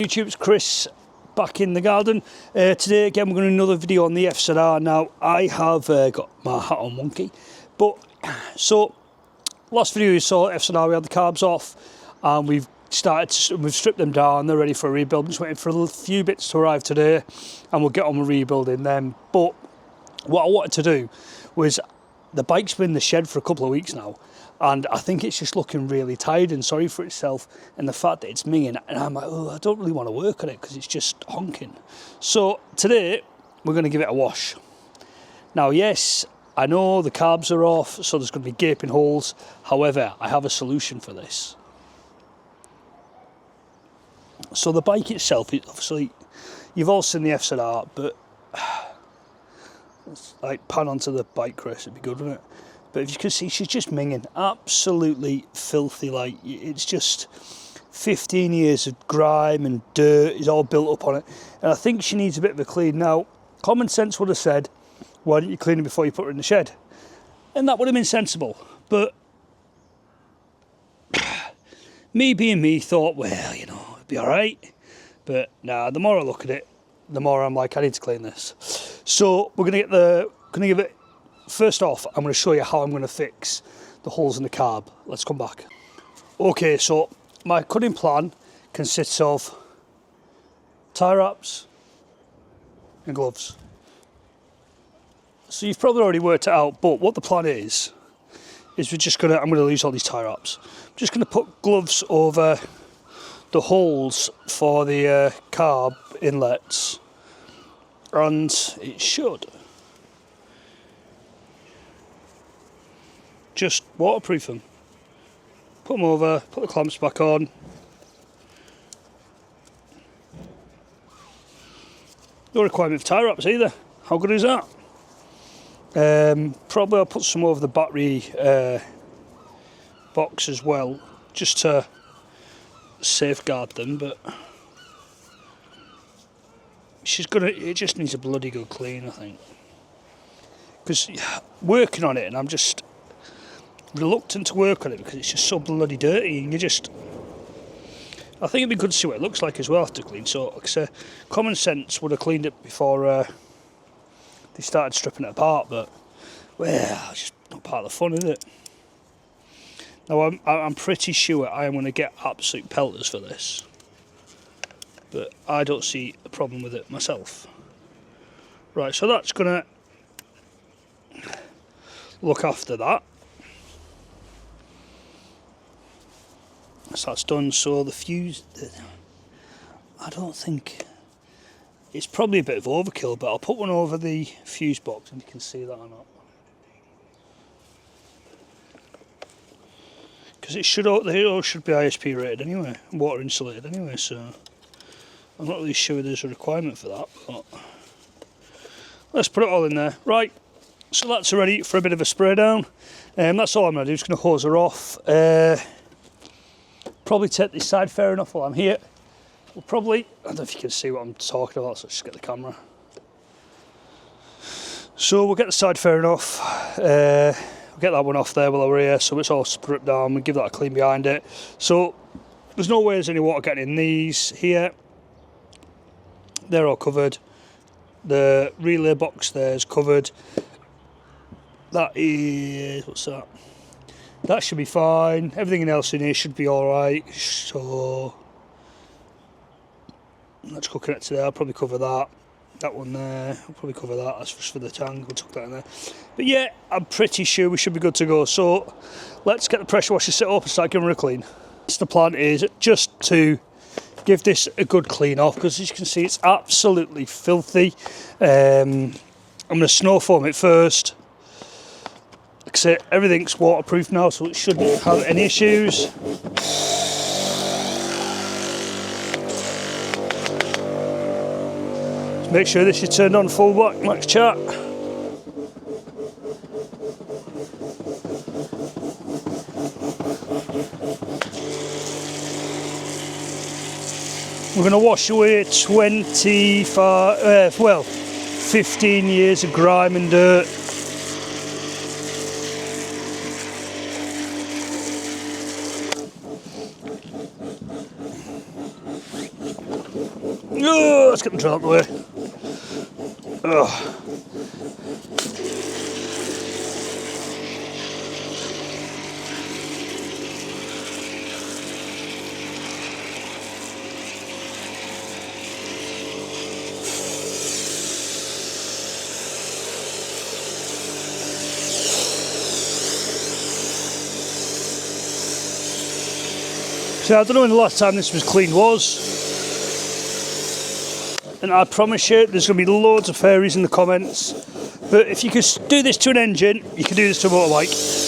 YouTube, it's Chris back in the garden. Today again we're going to do another video on the FZR. Now I have got my hat on wonky, but so last video you saw FZR, we had the carbs off and we've stripped them down, they're ready for a rebuild. I'm just waiting for a few bits to arrive today and we'll get on with rebuilding them. But what I wanted to do was, the bike's been in the shed for a couple of weeks now and I think it's just looking really tired and sorry for itself, and the fact that it's minging, and I'm like, oh, I don't really want to work on it because it's just honking. So today we're going to give it a wash. Now yes, I know the carbs are off, so there's going to be gaping holes. However, I have a solution for this. So the bike itself, obviously you've all seen the FZR, but let's like pan onto the bike, Chris, it'd be good, wouldn't it? But if you can see, she's just minging, absolutely filthy. Like, it's just 15 years of grime and dirt is all built up on it, and I think she needs a bit of a clean. Now, common sense would have said, why don't you clean it before you put her in the shed? And that would have been sensible, but me being me thought, well, you know, it'd be all right. But nah, the more I look at it, the more I'm like, I need to clean this. So we're gonna give it. First off, I'm going to show you how I'm going to fix the holes in the carb. Let's come back. Okay, so my cutting plan consists of tie wraps and gloves. So you've probably already worked it out, but what the plan is I'm going to use all these tie wraps. I'm just going to put gloves over the holes for the carb inlets, and it should just waterproof them. Put them over, put the clamps back on. No requirement for tie wraps either. How good is that? Probably I'll put some over the battery box as well, just to safeguard them, but it just needs a bloody good clean, I think. Because working on it, and I'm just reluctant to work on it because it's just so bloody dirty, and I think it'd be good to see what it looks like as well after clean. So like I say, common sense would have cleaned it before they started stripping it apart, but well, it's just not part of the fun, is it? Now I'm pretty sure I am going to get absolute pelters for this, but I don't see a problem with it myself. Right, so that's going to look after that. So that's done. So the fuse, I don't think, it's probably a bit of overkill, but I'll put one over the fuse box and you can see that or not. Because they all should be ISP rated anyway, water insulated anyway, so I'm not really sure there's a requirement for that, but let's put it all in there. Right, so that's ready for a bit of a spray down. That's all I'm going to do, just going to hose her off. Probably take this side fair enough while I'm here. We'll probably, I don't know if you can see what I'm talking about, so let's just get the camera. So we'll get the side fair enough. We'll get that one off there while we're here, so it's all stripped down. We'll give that a clean behind it. So there's no way there's any water getting in these here. They're all covered. The relay box there is covered. That is, what's that? That should be fine. Everything else in here should be alright. So let's hook it to there. I'll probably cover that. That one there, I'll probably cover that. That's just for the tank. We'll tuck that in there. But yeah, I'm pretty sure we should be good to go. So let's get the pressure washer set up and start giving her a clean. The plan is just to give this a good clean off, because as you can see, it's absolutely filthy. I'm going to snow foam it first. Like I say, everything's waterproof now, so it shouldn't have any issues. Just make sure this is turned on full max chat. We're going to wash away 15 years of grime and dirt. Oh, let's get the drill out the way. Oh. So I don't know when the last time this was cleaned was, and I promise you there's going to be loads of fairies in the comments, but if you could do this to an engine, you can do this to a motorbike.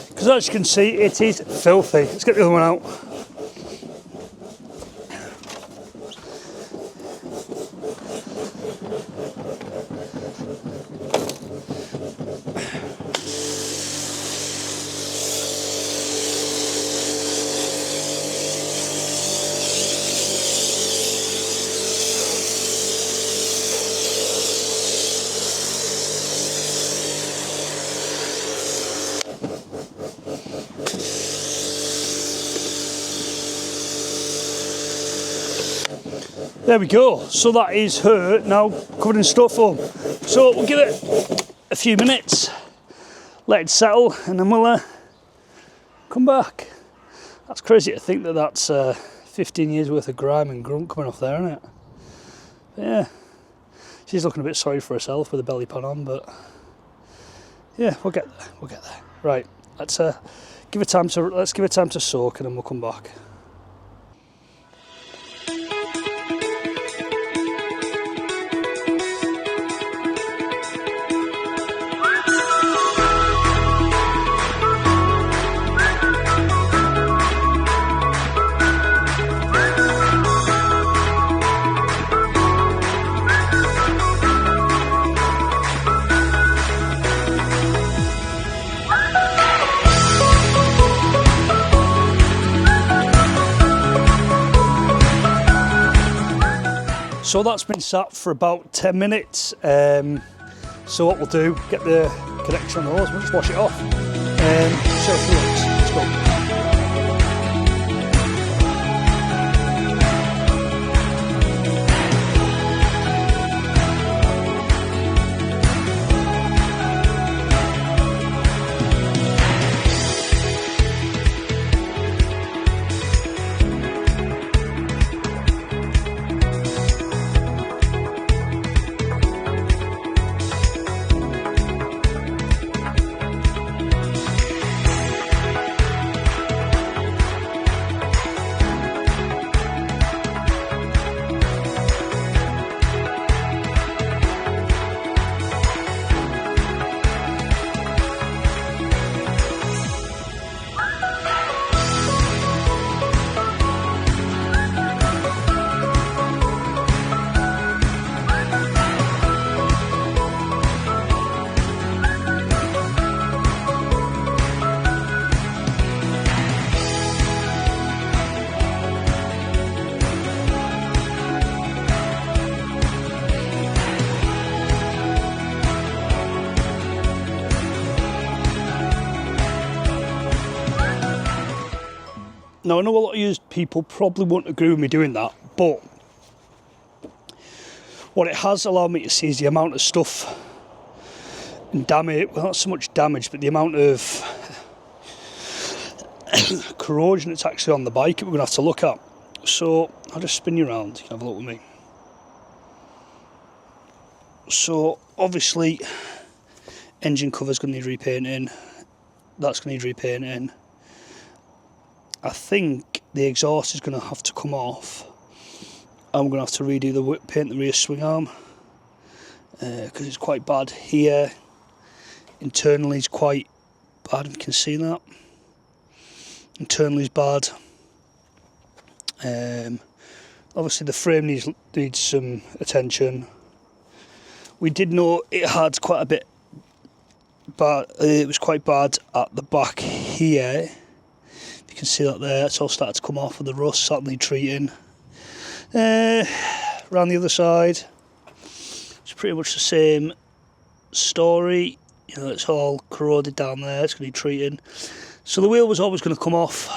Because as you can see, it is filthy. Let's get the other one out. There we go, so that is her now covered in stuff foam. So we'll give it a few minutes, let it settle, and then we'll come back. That's crazy to think that that's 15 years worth of grime and grunt coming off there, isn't it? But yeah, she's looking a bit sorry for herself with the belly pan on, but yeah, we'll get there. Right, let's give it time to soak, and then we'll come back. So that's been sat for about 10 minutes. So what we'll do, get the connection on the hose, we'll just wash it off. So if it looks, let's go. Now I know a lot of you people probably won't agree with me doing that, but what it has allowed me to see is the amount of stuff and damage, well not so much damage, but the amount of corrosion that's actually on the bike that we're going to have to look at. So I'll just spin you around, you can have a look with me. So obviously engine cover's going to need repainting, that's going to need repainting. I think the exhaust is going to have to come off. I'm going to have to redo the paint the rear swing arm because it's quite bad here. Internally it's quite bad, you can see that. Internally is bad. Obviously the frame needs some attention. We did know it had quite a bit, but it was quite bad at the back here. You can see that there, it's all started to come off with the rust, certainly treating. Around the other side, it's pretty much the same story. You know, it's all corroded down there, it's going to need treating. So the wheel was always going to come off.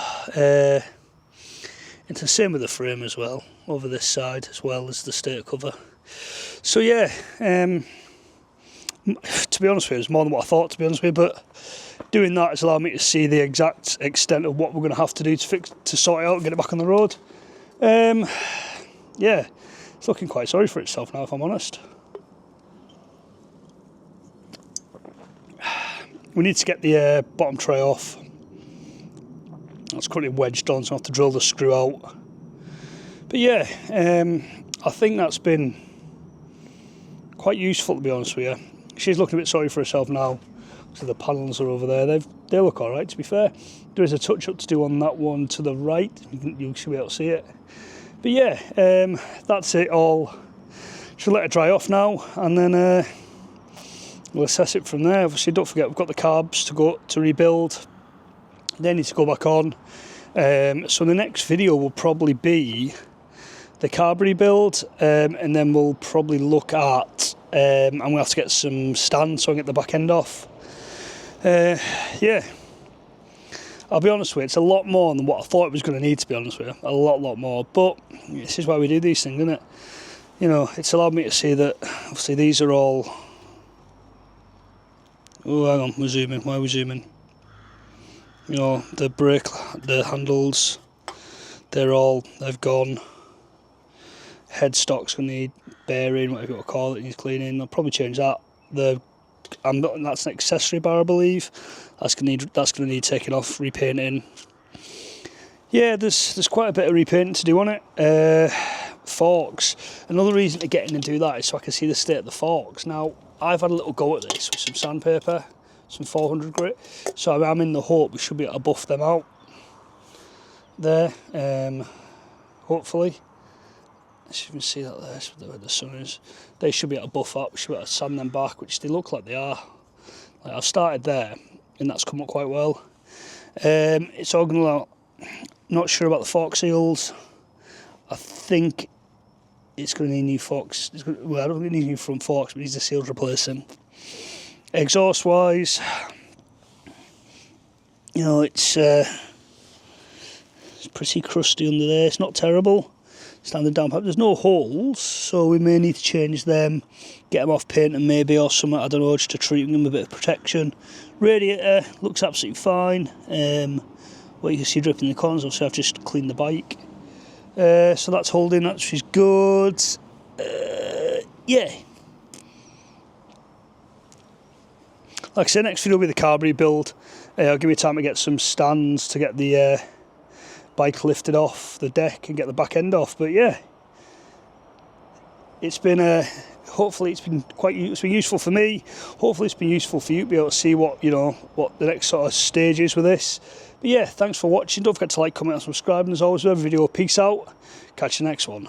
It's the same with the frame as well, over this side as well as the stator cover. So yeah, to be honest with you, it's more than what I thought, to be honest with you, but doing that has allowed me to see the exact extent of what we're going to have to do to sort it out and get it back on the road. Yeah, it's looking quite sorry for itself now, if I'm honest. We need to get the bottom tray off. It's currently wedged on, so I have to drill the screw out. But yeah, I think that's been quite useful, to be honest with you. She's looking a bit sorry for herself now. So the panels are over there. They look all right, to be fair. There is a touch up to do on that one to the right. You should be able to see it. But yeah, that's it all. Should let it dry off now, and then we'll assess it from there. Obviously, don't forget we've got the carbs to go to rebuild. They need to go back on. So the next video will probably be the carb rebuild, and then we'll probably look at, and we'll have to get some stands so I can get the back end off. Yeah, I'll be honest with you, it's a lot more than what I thought it was going to need, to be honest with you. A lot more. But this is why we do these things, isn't it? You know, it's allowed me to see that, obviously, these are all... Oh, hang on, we're zooming. Why are we zooming? You know, the brake, the handles, they've gone. Headstock's going to need bearing, whatever you want to call it, needs cleaning. I'll probably change that. That's an accessory bar, I believe. That's going to need taking off, repainting. Yeah, there's quite a bit of repainting to do on it. Forks. Another reason to get in and do that is so I can see the state of the forks. Now, I've had a little go at this with some sandpaper, some 400 grit. So I'm in the hope we should be able to buff them out there. Hopefully. As you can see that there, where the sun is. They should be able to buff up, we should be able to sand them back, which they look like they are. Like I've started there, and that's come up quite well. It's all going to, not sure about the fork seals. I think it's going to need new forks. Well, I don't think it needs new front forks, but it needs the seals replacing. Exhaust wise, you know, it's pretty crusty under there. It's not terrible. Standard down pipe. There's no holes, so we may need to change them, get them off paint and maybe or something, I don't know, just to treat them a bit of protection. Radiator looks absolutely fine. What you can see dripping in the corners, obviously I've just cleaned the bike. So that's holding, that's good. Yeah. Like I said, next video will be the carb rebuild. I'll give you time to get some stands to get the bike lifted off the deck and get the back end off. But yeah, it's been hopefully it's been useful for me. Hopefully it's been useful for you to be able to see what what the next sort of stage is with this. But yeah, thanks for watching. Don't forget to like, comment and subscribe, and as always with every video, peace out, catch you next one.